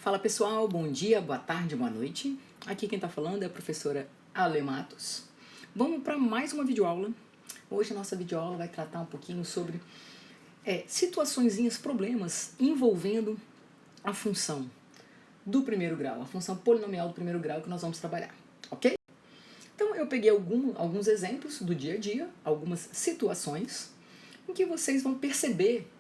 Fala pessoal, bom dia, boa tarde, boa noite. Aqui quem está falando é a professora Ale Matos. Vamos para mais uma videoaula. Hoje a nossa videoaula vai tratar um pouquinho sobre situaçõezinhas, problemas envolvendo a função do primeiro grau, a função polinomial do primeiro grau que nós vamos trabalhar, ok? Então eu peguei alguns exemplos do dia a dia, algumas situações em que vocês vão perceber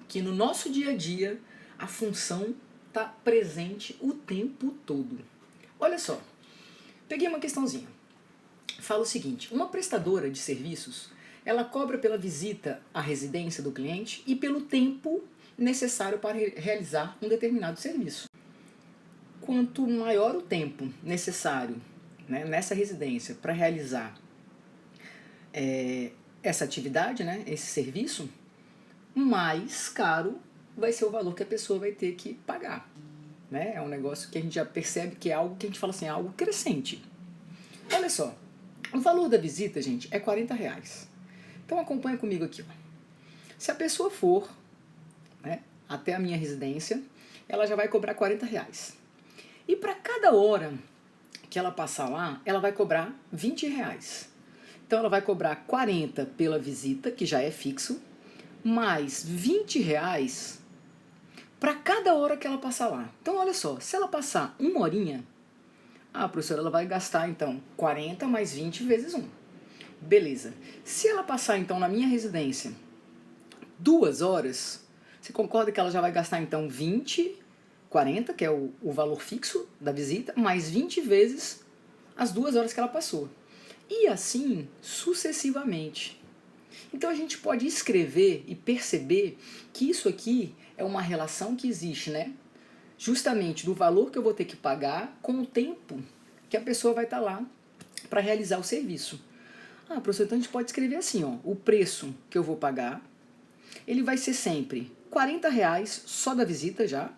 que no nosso dia a dia a função está presente o tempo todo. Olha só, peguei uma questãozinha. Fala o seguinte: uma prestadora de serviços, ela cobra pela visita à residência do cliente e pelo tempo necessário para realizar um determinado serviço. Quanto maior o tempo necessário, né, nessa residência para realizar essa atividade, né, esse serviço, mais caro vai ser o valor que a pessoa vai ter que pagar. Né? É um negócio que a gente já percebe que é algo que a gente fala assim, é algo crescente. Olha só, o valor da visita, gente, é R$40. Então acompanha comigo aqui. Ó. Se a pessoa for, né, até a minha residência, ela já vai cobrar R$40. E para cada hora que ela passar lá, ela vai cobrar R$20. Então ela vai cobrar 40 pela visita, que já é fixo, mais R$20 para cada hora que ela passar lá. Então olha só, se ela passar uma horinha, a professora ela vai gastar então 40 mais 20 vezes 1. Beleza. Se ela passar então na minha residência 2 horas, você concorda que ela já vai gastar então 20, 40, que é o valor fixo da visita, mais 20 vezes as 2 horas que ela passou. E assim sucessivamente. Então a gente pode escrever e perceber que isso aqui é uma relação que existe, né? Justamente do valor que eu vou ter que pagar com o tempo que a pessoa vai estar lá para realizar o serviço. Ah, professor, então a gente pode escrever assim, ó, o preço que eu vou pagar, ele vai ser sempre R$40 só da visita já,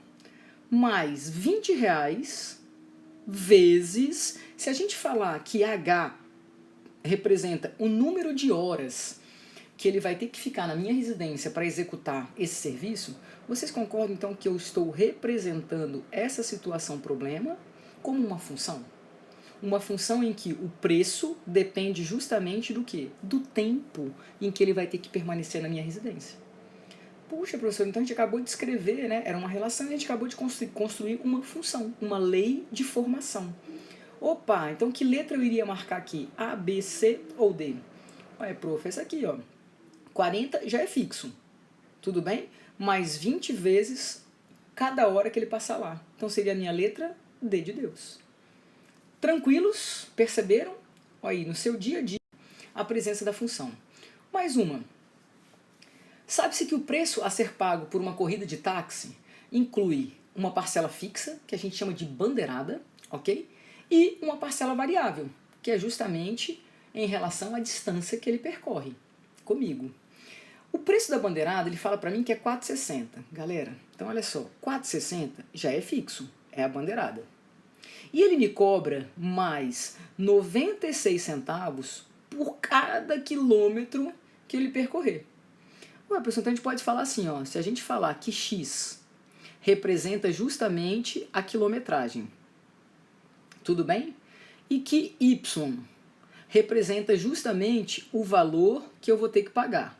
mais R$20 vezes, se a gente falar que H representa o número de horas que ele vai ter que ficar na minha residência para executar esse serviço, vocês concordam então que eu estou representando essa situação problema como uma função? Uma função em que o preço depende justamente do quê? Do tempo em que ele vai ter que permanecer na minha residência. Puxa, professor, então a gente acabou de escrever, né? Era uma relação e a gente acabou de construir uma função, uma lei de formação. Opa, então que letra eu iria marcar aqui? A, B, C ou D? Olha, prof, essa aqui, ó. 40 já é fixo, tudo bem? Mais 20 vezes cada hora que ele passar lá. Então seria a minha letra D de Deus. Tranquilos? Perceberam? Olha aí, no seu dia a dia, a presença da função. Mais uma. Sabe-se que o preço a ser pago por uma corrida de táxi inclui uma parcela fixa, que a gente chama de bandeirada, ok? E uma parcela variável, que é justamente em relação à distância que ele percorre comigo. O preço da bandeirada, ele fala para mim que é R$4,60. Galera, então olha só, R$4,60 já é fixo, é a bandeirada. E ele me cobra mais 96 centavos por cada quilômetro que ele percorrer. Ué, pessoal, então a gente pode falar assim, ó, se a gente falar que X representa justamente a quilometragem, tudo bem? E que Y representa justamente o valor que eu vou ter que pagar.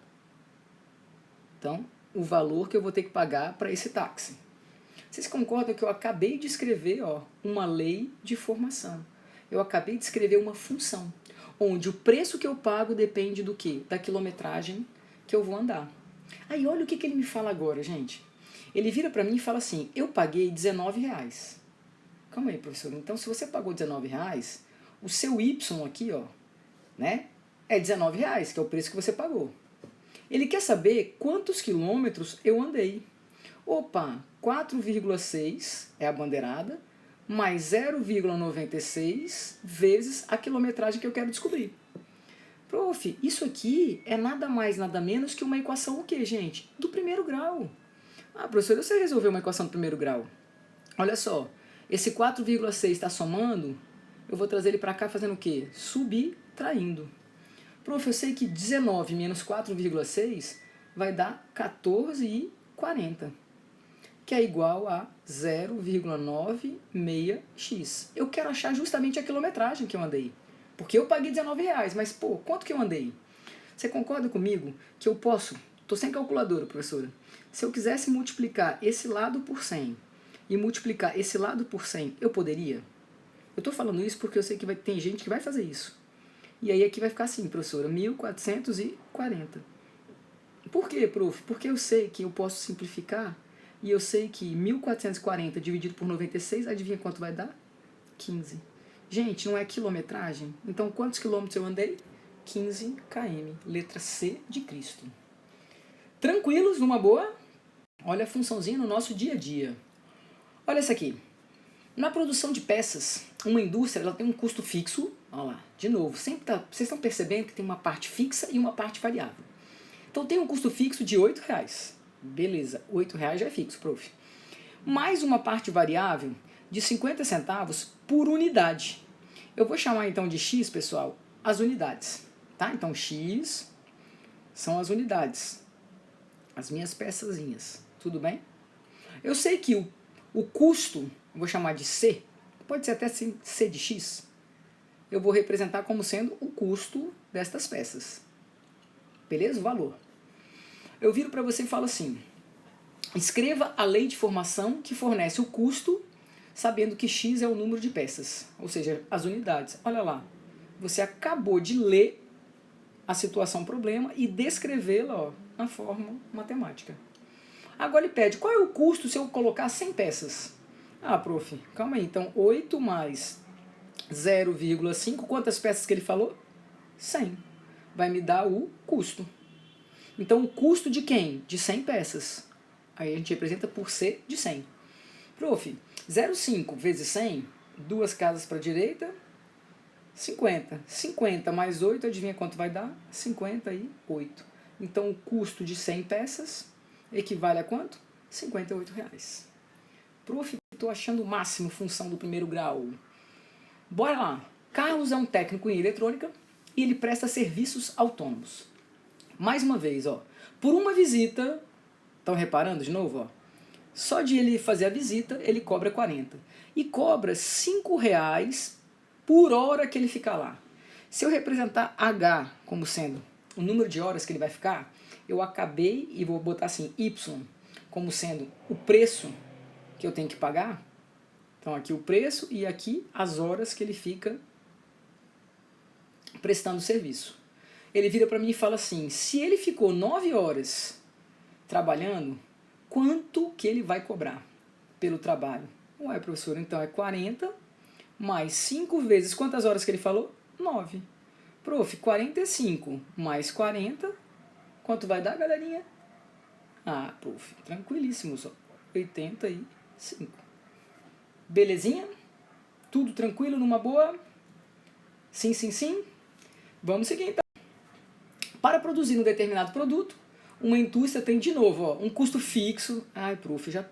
Então, o valor que eu vou ter que pagar para esse táxi. Vocês concordam que eu acabei de escrever, ó, uma lei de formação? Eu acabei de escrever uma função, onde o preço que eu pago depende do quê? Da quilometragem que eu vou andar. Aí olha o que ele me fala agora, gente. Ele vira para mim e fala assim, eu paguei R$19. Calma aí, professor. Então, se você pagou R$19, o seu Y aqui, ó, né, é R$19, que é o preço que você pagou. Ele quer saber quantos quilômetros eu andei. Opa, 4,6 é a bandeirada, mais 0,96 vezes a quilometragem que eu quero descobrir. Prof, isso aqui é nada mais, nada menos que uma equação o quê, gente? Do primeiro grau. Ah, professor, eu sei resolver uma equação do primeiro grau. Olha só, esse 4,6 está somando, eu vou trazer ele para cá fazendo o quê? Subtraindo. Prof, eu sei que 19 menos 4,6 vai dar 14,40. que é igual a 0,96x. Eu quero achar justamente a quilometragem que eu andei. Porque eu paguei R$19, mas, pô, quanto que eu andei? Você concorda comigo que eu posso... Estou sem calculadora, professora. Se eu quisesse multiplicar esse lado por 100 e multiplicar esse lado por 100, eu poderia? Eu estou falando isso porque eu sei que tem gente que vai fazer isso. E aí aqui vai ficar assim, professora, 1440. Por quê, prof? Porque eu sei que eu posso simplificar e eu sei que 1440 dividido por 96, adivinha quanto vai dar? 15. Gente, não é quilometragem? Então quantos quilômetros eu andei? 15 km. Letra C de Cristo. Tranquilos, numa boa? Olha a funçãozinha no nosso dia a dia. Olha essa aqui. Na produção de peças, uma indústria ela tem um custo fixo. Olha lá, de novo, vocês estão percebendo que tem uma parte fixa e uma parte variável. Então tem um custo fixo de R$8. Beleza, R$8 já é fixo, prof. Mais uma parte variável de 50 centavos por unidade. Eu vou chamar então de X, pessoal, as unidades. Tá? Então X são as unidades. As minhas peçazinhas. Tudo bem? Eu sei que o custo, eu vou chamar de C, pode ser até C de X. Eu vou representar como sendo o custo destas peças. Beleza? O valor. Eu viro para você e falo assim, escreva a lei de formação que fornece o custo, sabendo que X é o número de peças, ou seja, as unidades. Olha lá, você acabou de ler a situação problema e descrevê-la na forma matemática. Agora ele pede, qual é o custo se eu colocar 100 peças? Ah, prof, calma aí, então 8 mais 0,5, quantas peças que ele falou? 100. Vai me dar o custo. Então o custo de quem? De 100 peças. Aí a gente representa por C de 100. Prof, 0,5 vezes 100, duas casas para a direita, 50. 50 mais 8, adivinha quanto vai dar? 58. Então o custo de 100 peças equivale a quanto? R$58. Prof, estou achando o máximo função do primeiro grau. Bora lá. Carlos é um técnico em eletrônica e ele presta serviços autônomos. Mais uma vez, ó, por uma visita, estão reparando de novo? Ó, só de ele fazer a visita, ele cobra 40. E cobra R$5 por hora que ele ficar lá. Se eu representar H como sendo o número de horas que ele vai ficar, eu acabei e vou botar assim, Y como sendo o preço que eu tenho que pagar. Então aqui o preço e aqui as horas que ele fica prestando serviço. Ele vira para mim e fala assim, se ele ficou 9 horas trabalhando, quanto que ele vai cobrar pelo trabalho? Ué, professor, então é 40 mais 5 vezes, quantas horas que ele falou? 9. Prof, 45 mais 40, quanto vai dar, galerinha? Ah, prof, tranquilíssimo só, 85. Belezinha? Tudo tranquilo, numa boa? Sim, sim, sim? Vamos seguir então. Para produzir um determinado produto, uma indústria tem de novo ó, um custo fixo. Ai, prof, já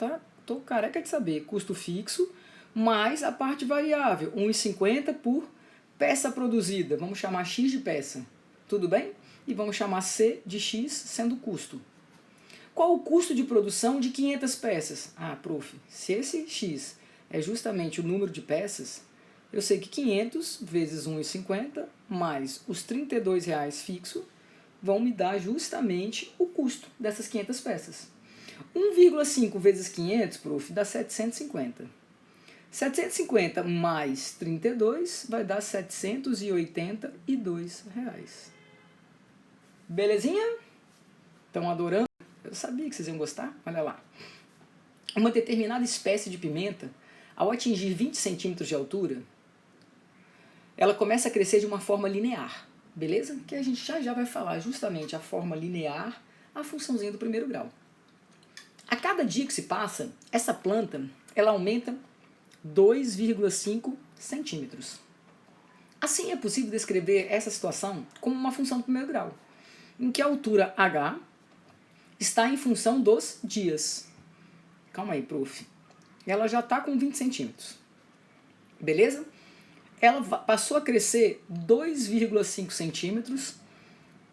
tô careca de saber. Custo fixo mais a parte variável, 1,50 por peça produzida. Vamos chamar X de peça. Tudo bem? E vamos chamar C de X sendo o custo. Qual o custo de produção de 500 peças? Ah, prof, se esse X é justamente o número de peças, eu sei que 500 vezes 1,50 mais os R$32 fixo vão me dar justamente o custo dessas 500 peças. 1,5 vezes 500, prof, dá 750. 750 mais 32 vai dar R$782. Belezinha? Estão adorando? Eu sabia que vocês iam gostar. Olha lá. Uma determinada espécie de pimenta, ao atingir 20 centímetros de altura, ela começa a crescer de uma forma linear. Beleza? Que a gente já vai falar justamente a forma linear, a funçãozinha do primeiro grau. A cada dia que se passa, essa planta ela aumenta 2,5 centímetros. Assim é possível descrever essa situação como uma função do primeiro grau, em que a altura h está em função dos dias. Calma aí, prof. Ela já está com 20 centímetros. Beleza? Ela passou a crescer 2,5 centímetros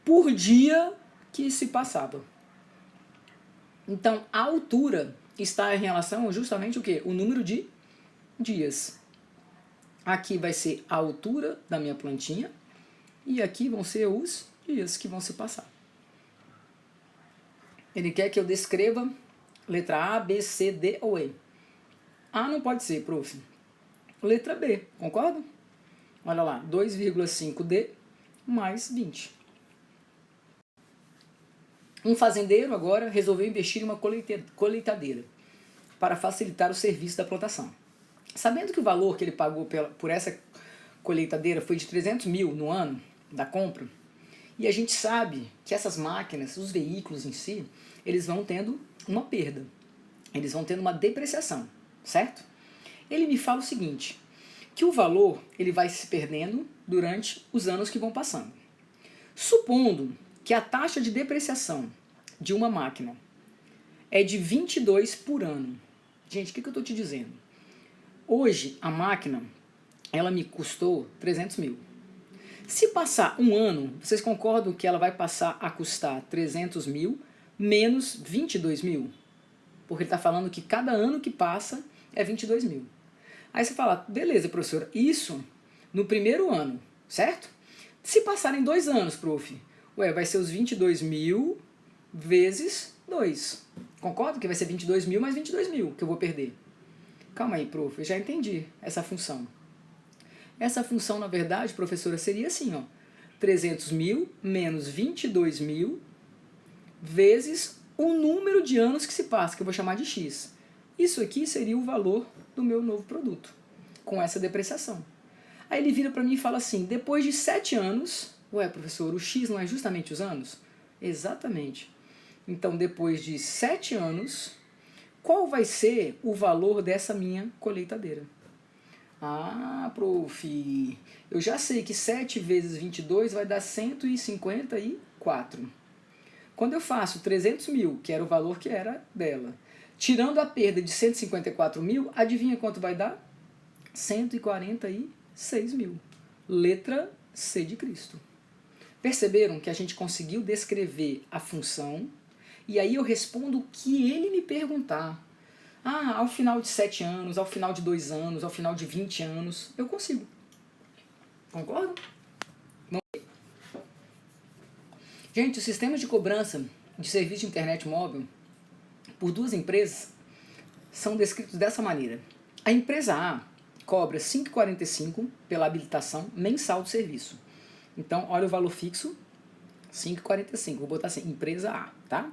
por dia que se passava. Então, a altura está em relação justamente o quê? O número de dias. Aqui vai ser a altura da minha plantinha e aqui vão ser os dias que vão se passar. Ele quer que eu descreva letra A, B, C, D ou E. A não pode ser, prof. Letra B, concorda? Olha lá, 2,5D mais 20. Um fazendeiro agora resolveu investir em uma colheitadeira para facilitar o serviço da plantação. Sabendo que o valor que ele pagou por essa colheitadeira foi de 300 mil no ano da compra, e a gente sabe que essas máquinas, os veículos em si, eles vão tendo uma perda, eles vão tendo uma depreciação, certo? Ele me fala o seguinte, que o valor ele vai se perdendo durante os anos que vão passando. Supondo que a taxa de depreciação de uma máquina é de 22 por ano. Gente, o que eu estou te dizendo? Hoje, a máquina, ela me custou 300 mil. Se passar um ano, vocês concordam que ela vai passar a custar 300 mil menos 22 mil? Porque ele está falando que cada ano que passa é 22 mil. Aí você fala, beleza, professor, isso no primeiro ano, certo? Se passarem 2 anos, prof, vai ser os 22 mil vezes 2. Concordo que vai ser 22 mil mais 22 mil que eu vou perder. Calma aí, prof, eu já entendi essa função. Essa função, na verdade, professora, seria assim, ó, 300 mil menos 22 mil vezes o número de anos que se passa, que eu vou chamar de x. Isso aqui seria o valor do meu novo produto, com essa depreciação. Aí ele vira para mim e fala assim, depois de 7 anos, professor, o x não é justamente os anos? Exatamente. Então, depois de 7 anos, qual vai ser o valor dessa minha colheitadeira? Ah, prof, eu já sei que 7 vezes 22 vai dar 154. Quando eu faço 300 mil, que era o valor que era dela, tirando a perda de 154 mil, adivinha quanto vai dar? 146 mil. Letra C de Cristo. Perceberam que a gente conseguiu descrever a função e aí eu respondo o que ele me perguntar. Ah, ao final de 7 anos, ao final de 2 anos, ao final de 20 anos, eu consigo. Concorda? Gente, os sistemas de cobrança de serviço de internet móvel por 2 empresas são descritos dessa maneira. A empresa A cobra R$ 5,45 pela habilitação mensal do serviço. Então, olha o valor fixo, R$ 5,45. Vou botar assim, empresa A, tá?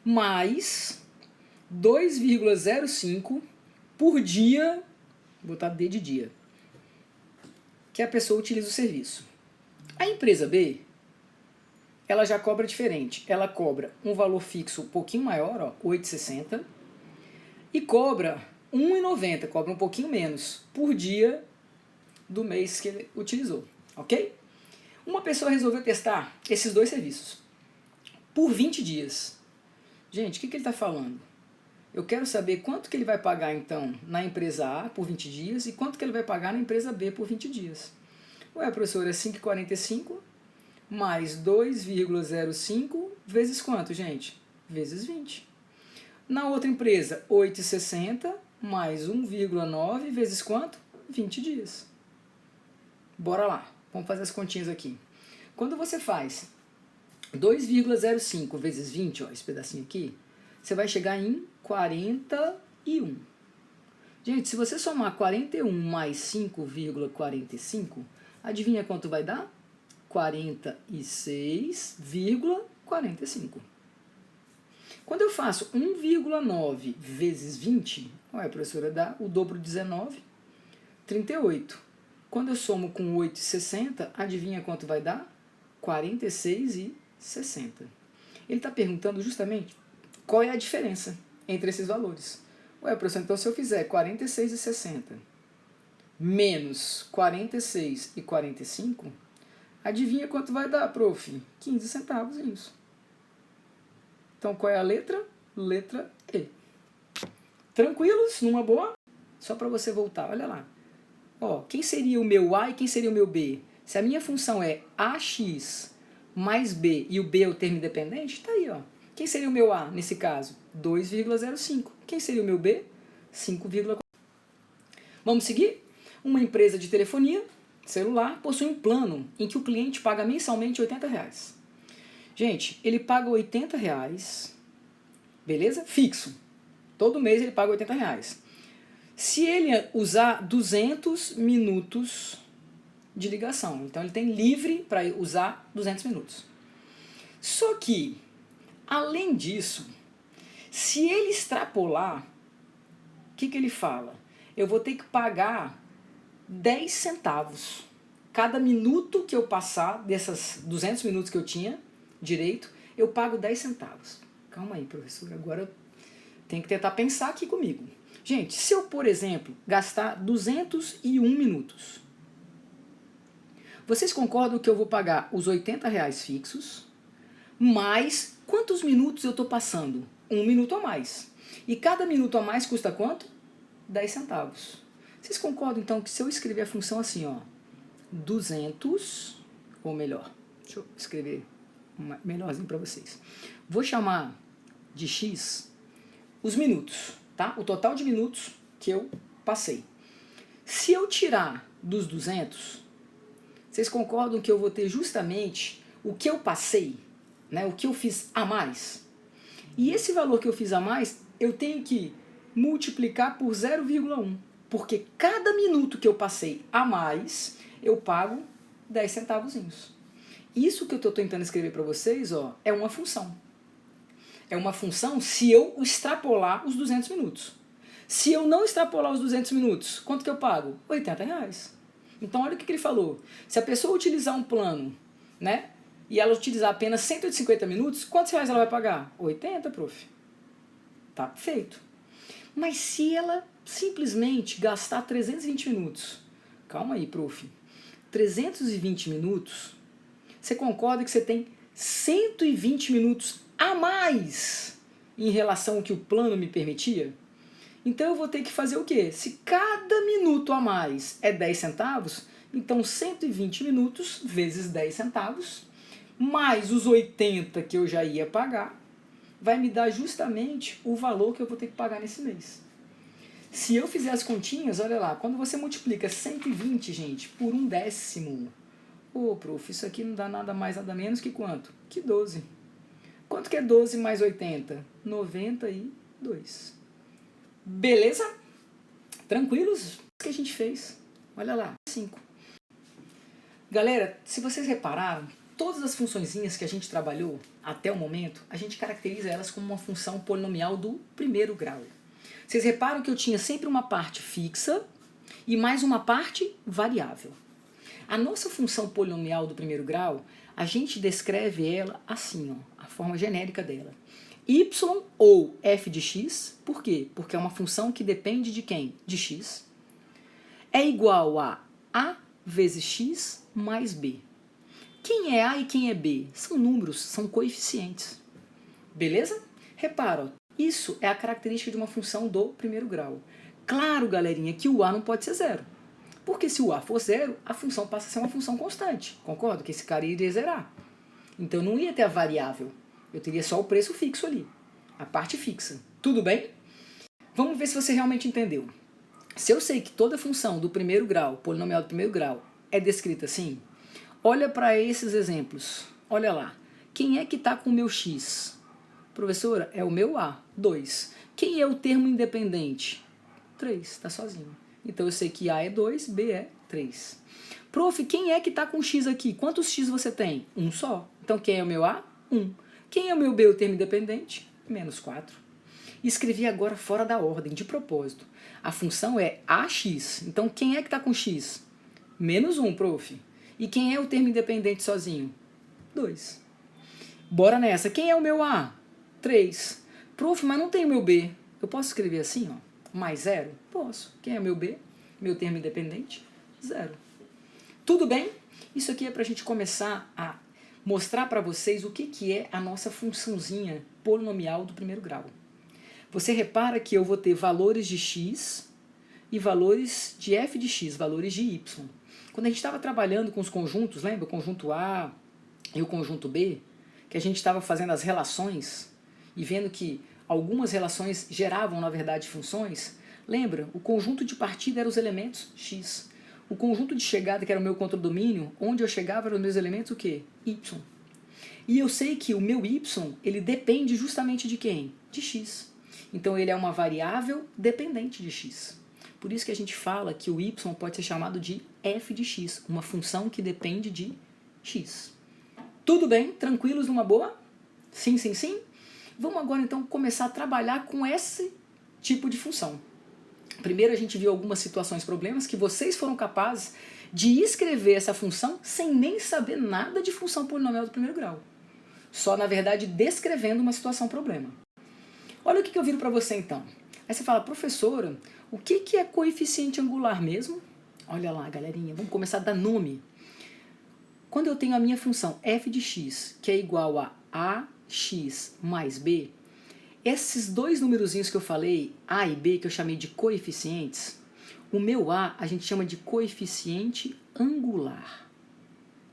Mais 2,05 por dia, vou botar D de dia, que a pessoa utiliza o serviço. A empresa B, ela já cobra diferente. Ela cobra um valor fixo um pouquinho maior, ó, 8,60, e cobra 1,90, cobra um pouquinho menos por dia do mês que ele utilizou, ok? Uma pessoa resolveu testar esses 2 serviços por 20 dias. Gente, o que ele está falando? Eu quero saber quanto que ele vai pagar, então, na empresa A por 20 dias e quanto que ele vai pagar na empresa B por 20 dias. Professor, é 5,45 mais 2,05 vezes quanto, gente? Vezes 20. Na outra empresa, 8,60 mais 1,9 vezes quanto? 20 dias. Bora lá, vamos fazer as continhas aqui. Quando você faz 2,05 vezes 20, ó, esse pedacinho aqui, você vai chegar em 41. Gente, se você somar 41 mais 5,45, adivinha quanto vai dar? 46,45. Quando eu faço 1,9 vezes 20, professora, dá o dobro de 19, 38. Quando eu somo com 8,60, adivinha quanto vai dar? 46,60. Ele está perguntando justamente qual é a diferença entre esses valores. Professor, então se eu fizer 46,60 menos 46,45, adivinha quanto vai dar, prof? 15 centavos isso. Então qual é a letra? Letra E. Tranquilos? Numa boa? Só para você voltar, olha lá. Ó, quem seria o meu A e quem seria o meu B? Se a minha função é AX mais B e o B é o termo independente, tá aí, ó. Quem seria o meu A nesse caso? 2,05. Quem seria o meu B? 5,4. Vamos seguir? Uma empresa de telefonia celular possui um plano em que o cliente paga mensalmente R$80. Gente, ele paga R$80, beleza? Fixo. Todo mês ele paga R$80. Se ele usar 200 minutos de ligação, então ele tem livre para usar 200 minutos. Só que, além disso, se ele extrapolar, o que ele fala? Eu vou ter que pagar 10 centavos. Cada minuto que eu passar dessas 200 minutos que eu tinha direito, eu pago 10 centavos. Calma aí, professor, agora tem que tentar pensar aqui comigo. Gente, se eu, por exemplo, gastar 201 minutos, vocês concordam que eu vou pagar os R$80 fixos, mais quantos minutos eu estou passando? 1 minuto a mais. E cada minuto a mais custa quanto? 10 centavos. Vocês concordam então que se eu escrever a função assim, ó, 200, ou melhor, deixa eu escrever melhorzinho para vocês. Vou chamar de x os minutos, tá? O total de minutos que eu passei. Se eu tirar dos 200, vocês concordam que eu vou ter justamente o que eu passei, né? O que eu fiz a mais? E esse valor que eu fiz a mais, eu tenho que multiplicar por 0,1. Porque cada minuto que eu passei a mais, eu pago 10 centavozinhos. Isso que eu estou tentando escrever para vocês, ó, é uma função. É uma função se eu extrapolar os 200 minutos. Se eu não extrapolar os 200 minutos, quanto que eu pago? R$80. Então, olha o que ele falou. Se a pessoa utilizar um plano, né, e ela utilizar apenas 150 minutos, quantos reais ela vai pagar? 80, prof. Tá feito. Mas se ela simplesmente gastar 320 minutos, calma aí, prof. 320 minutos, você concorda que você tem 120 minutos a mais em relação ao que o plano me permitia? Então eu vou ter que fazer o quê? Se cada minuto a mais é 10 centavos, então 120 minutos vezes 10 centavos, mais os 80 que eu já ia pagar, vai me dar justamente o valor que eu vou ter que pagar nesse mês. Se eu fizer as continhas, olha lá, quando você multiplica 120, gente, por 1/10, ô, prof, isso aqui não dá nada mais, nada menos que quanto? Que 12. Quanto que é 12 mais 80? 92. Beleza? Tranquilos? O que a gente fez? Olha lá, 5. Galera, se vocês repararam, todas as funçõezinhas que a gente trabalhou até o momento, a gente caracteriza elas como uma função polinomial do primeiro grau. Vocês reparam que eu tinha sempre uma parte fixa e mais uma parte variável. A nossa função polinomial do primeiro grau, a gente descreve ela assim, ó, a forma genérica dela. Y ou f de x, por quê? Porque é uma função que depende de quem? De x. É igual a vezes x mais b. Quem é A e quem é B? São números, são coeficientes. Beleza? Repara, ó, isso é a característica de uma função do primeiro grau. Claro, galerinha, que o A não pode ser zero. Porque se o A for zero, a função passa a ser uma função constante. Concordo que esse cara iria zerar. Então não ia ter a variável. Eu teria só o preço fixo ali. A parte fixa. Tudo bem? Vamos ver se você realmente entendeu. Se eu sei que toda função do primeiro grau, polinomial do primeiro grau, é descrita assim, olha para esses exemplos. Olha lá. Quem é que está com o meu x? Professora, é o meu A, 2. Quem é o termo independente? 3, está sozinho. Então eu sei que A é 2, B é 3. Prof, quem é que está com x aqui? Quantos x você tem? Um só. Então quem é o meu A? 1. Quem é o meu B, o termo independente? Menos 4. Escrevi agora fora da ordem, de propósito. A função é AX. Então quem é que está com x? Menos 1, prof. E quem é o termo independente sozinho? 2. Bora nessa. Quem é o meu A? 3. Prof, mas não tem o meu B. Eu posso escrever assim, ó, mais 0? Posso. Quem é o meu B? Meu termo independente? 0. Tudo bem? Isso aqui é para a gente começar a mostrar para vocês o que é a nossa funçãozinha polinomial do primeiro grau. Você repara que eu vou ter valores de x e valores de f de x, valores de y. Quando a gente estava trabalhando com os conjuntos, lembra? O conjunto A e o conjunto B, que a gente estava fazendo as relações, e vendo que algumas relações geravam, na verdade, funções, lembra? O conjunto de partida eram os elementos x. O conjunto de chegada, que era o meu contradomínio, onde eu chegava eram os meus elementos o quê? Y. E eu sei que o meu y, ele depende justamente de quem? De x. Então ele é uma variável dependente de x. Por isso que a gente fala que o y pode ser chamado de f de x, uma função que depende de x. Tudo bem? Tranquilos numa boa? Sim, sim, sim? Vamos agora então começar a trabalhar com esse tipo de função. Primeiro a gente viu algumas situações, problemas, que vocês foram capazes de escrever essa função sem nem saber nada de função polinomial do primeiro grau. Só, na verdade, descrevendo uma situação problema. Olha o que eu viro para você então. Aí você fala, professora, o que é coeficiente angular mesmo? Olha lá, galerinha, vamos começar a dar nome. Quando eu tenho a minha função f de x, que é igual a ax mais b, esses dois numerozinhos que eu falei, a e b, que eu chamei de coeficientes, o meu a gente chama de coeficiente angular.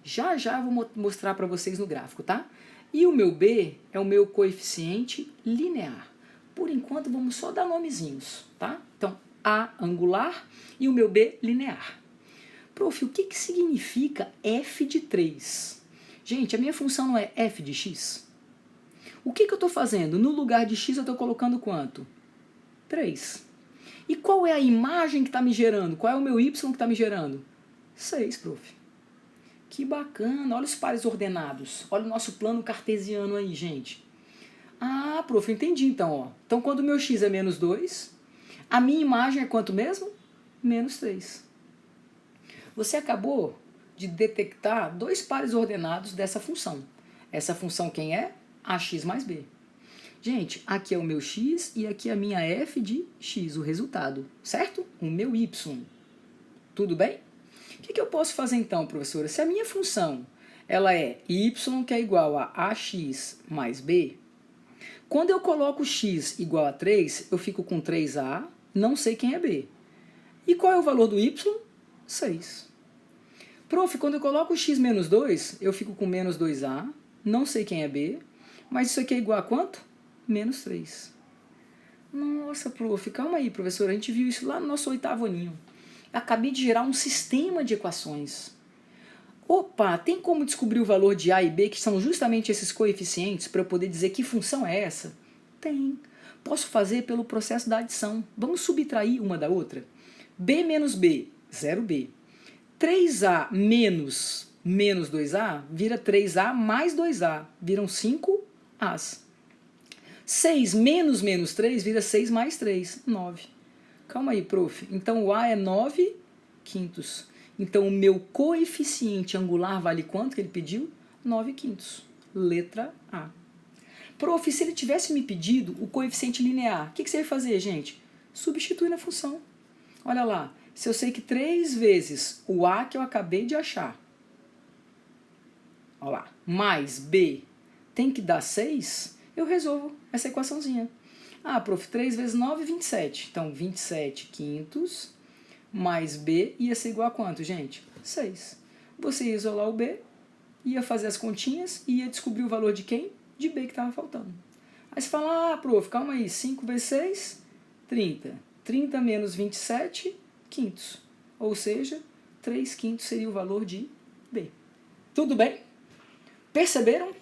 Já já eu vou mostrar para vocês no gráfico, tá? E o meu b é o meu coeficiente linear. Por enquanto vamos só dar nomezinhos, tá? Então, a angular e o meu b linear. Prof, o que significa f de 3? Gente, a minha função não é f de x? O que eu estou fazendo? No lugar de x eu estou colocando quanto? 3. E qual é a imagem que está me gerando? Qual é o meu y que está me gerando? 6, prof. Que bacana, olha os pares ordenados. Olha o nosso plano cartesiano aí, gente. Ah, prof, entendi então. Ó. Então, quando o meu x é menos 2, a minha imagem é quanto mesmo? Menos 3. Você acabou de detectar dois pares ordenados dessa função. Essa função quem é? Ax mais b. Gente, aqui é o meu x e aqui é a minha f de x, o resultado, certo? O meu y. Tudo bem? O que eu posso fazer então, professora? Se a minha função ela é y, que é igual a ax mais b, quando eu coloco x igual a 3, eu fico com 3a, não sei quem é b. E qual é o valor do y? 6. Prof, quando eu coloco x menos 2, eu fico com menos 2a, não sei quem é b, mas isso aqui é igual a quanto? Menos 3. Nossa, prof, calma aí, professora, a gente viu isso lá no nosso 8º aninho. Acabei de gerar um sistema de equações. Opa, tem como descobrir o valor de a e b, que são justamente esses coeficientes, para eu poder dizer que função é essa? Tem. Posso fazer pelo processo da adição. Vamos subtrair uma da outra. b menos b, 0b. 3a menos 2a vira 3a mais 2a, viram 5a's. 6 menos 3 vira 6 mais 3, 9. Calma aí, prof. Então o a é 9 quintos. Então o meu coeficiente angular vale quanto que ele pediu? 9 quintos. Letra A. Prof, se ele tivesse me pedido o coeficiente linear, o que você vai fazer, gente? Substitui na função. Olha lá, se eu sei que 3 vezes o a que eu acabei de achar, olha lá, mais b tem que dar 6, eu resolvo essa equaçãozinha. Ah, prof, 3 vezes 9, 27. Então, 27 quintos mais b ia ser igual a quanto, gente? 6. Você ia isolar o b, ia fazer as continhas e ia descobrir o valor de quem? De b que estava faltando. Aí você fala, ah, prof, calma aí, 5 vezes 6, 30. 30 menos 27 quintos. Ou seja, 3 quintos seria o valor de b. Tudo bem? Perceberam?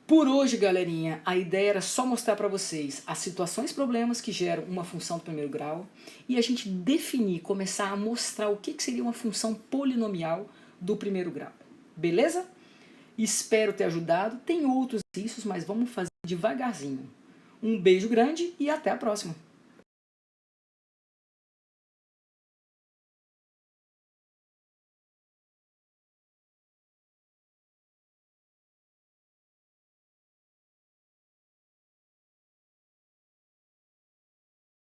Por hoje, galerinha, a ideia era só mostrar para vocês as situações problemas que geram uma função do primeiro grau e a gente definir, começar a mostrar o que seria uma função polinomial do primeiro grau. Beleza? Espero ter ajudado. Tem outros exercícios, mas vamos fazer devagarzinho. Um beijo grande e até a próxima!